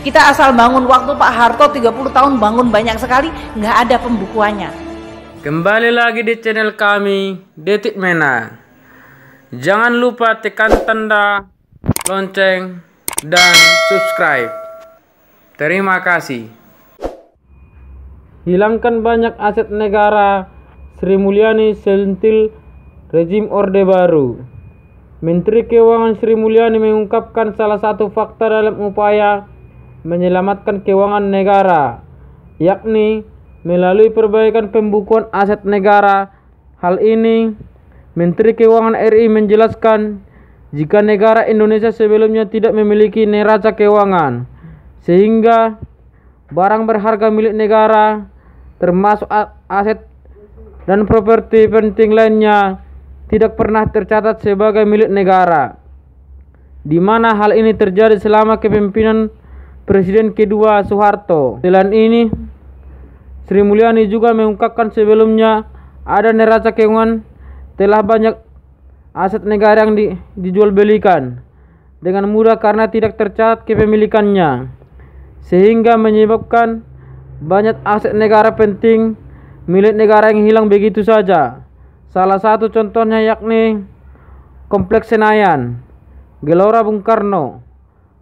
Kita asal bangun, waktu Pak Harto 30 tahun bangun banyak sekali, nggak ada pembukuannya. Kembali lagi di channel kami, Detik Mena. Jangan lupa tekan tanda lonceng dan subscribe. Terima kasih. Hilangkan banyak aset negara, Sri Mulyani sentil rezim Orde Baru. Menteri Keuangan Sri Mulyani mengungkapkan salah satu fakta dalam upaya menyelamatkan keuangan negara, yakni melalui perbaikan pembukuan aset negara. Hal ini, Menteri Keuangan RI menjelaskan jika negara Indonesia sebelumnya tidak memiliki neraca keuangan, sehingga barang berharga milik negara, termasuk aset dan properti penting lainnya, tidak pernah tercatat sebagai milik negara, di mana hal ini terjadi selama kepemimpinan Presiden kedua Soeharto. Selain ini, Sri Mulyani juga mengungkapkan sebelumnya ada neraca keuangan telah banyak aset negara yang dijual belikan dengan mudah karena tidak tercatat kepemilikannya, sehingga menyebabkan banyak aset negara penting milik negara yang hilang begitu saja. Salah satu contohnya yakni Kompleks Senayan, Gelora Bung Karno.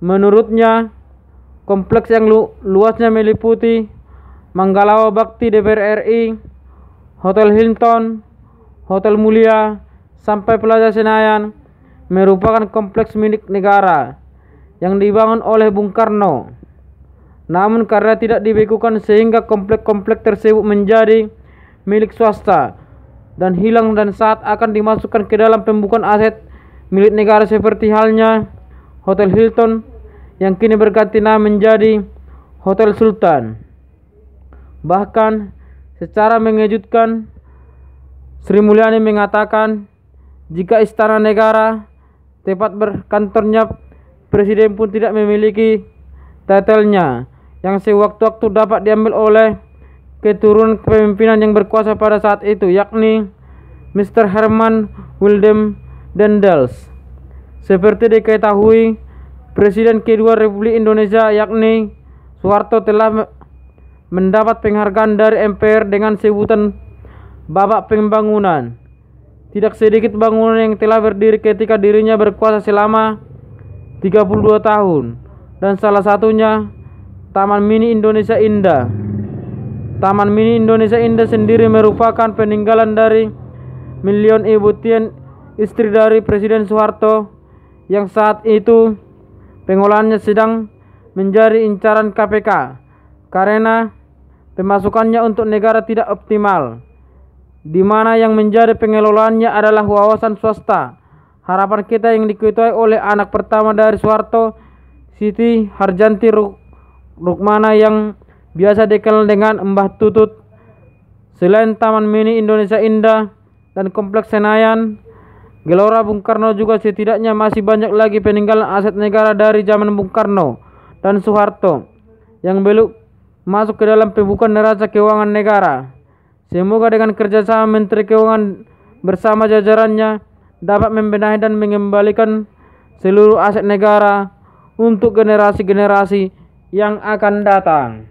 Menurutnya, kompleks yang luasnya meliputi Manggalawa Bakti DPR RI, Hotel Hilton, Hotel Mulia, sampai Plaza Senayan merupakan kompleks milik negara yang dibangun oleh Bung Karno. Namun karena tidak dibekukan sehingga kompleks-kompleks tersebut menjadi milik swasta dan hilang, dan saat akan dimasukkan ke dalam pembukuan aset milik negara seperti halnya Hotel Hilton yang kini berganti nama menjadi Hotel Sultan. Bahkan secara mengejutkan, Sri Mulyani mengatakan jika istana negara, tempat berkantornya presiden pun tidak memiliki titelnya yang sewaktu-waktu dapat diambil oleh keturunan kepemimpinan yang berkuasa pada saat itu, yakni Mr. Herman Willem Dendels. Seperti diketahui, Presiden kedua Republik Indonesia yakni Soeharto telah mendapat penghargaan dari MPR dengan sebutan Bapak Pembangunan. Tidak sedikit bangunan yang telah berdiri ketika dirinya berkuasa selama 32 tahun, dan salah satunya Taman Mini Indonesia Indah. Taman Mini Indonesia Indah sendiri merupakan peninggalan dari Milion Ibu Tien, istri dari Presiden Soeharto, yang saat itu pengolahannya sedang menjadi incaran KPK karena pemasukannya untuk negara tidak optimal, di mana yang menjadi pengelolaannya adalah wawasan swasta. Harapan kita yang diketuai oleh anak pertama dari Soeharto, Siti Harjanti Rukmana, yang biasa dikenal dengan Mbah Tutut. Selain Taman Mini Indonesia Indah dan Kompleks Senayan, Gelora Bung Karno juga setidaknya masih banyak lagi peninggalan aset negara dari zaman Bung Karno dan Soeharto yang belum masuk ke dalam pembukuan neraca keuangan negara. Semoga dengan kerjasama Menteri Keuangan bersama jajarannya dapat membenahi dan mengembalikan seluruh aset negara untuk generasi-generasi yang akan datang.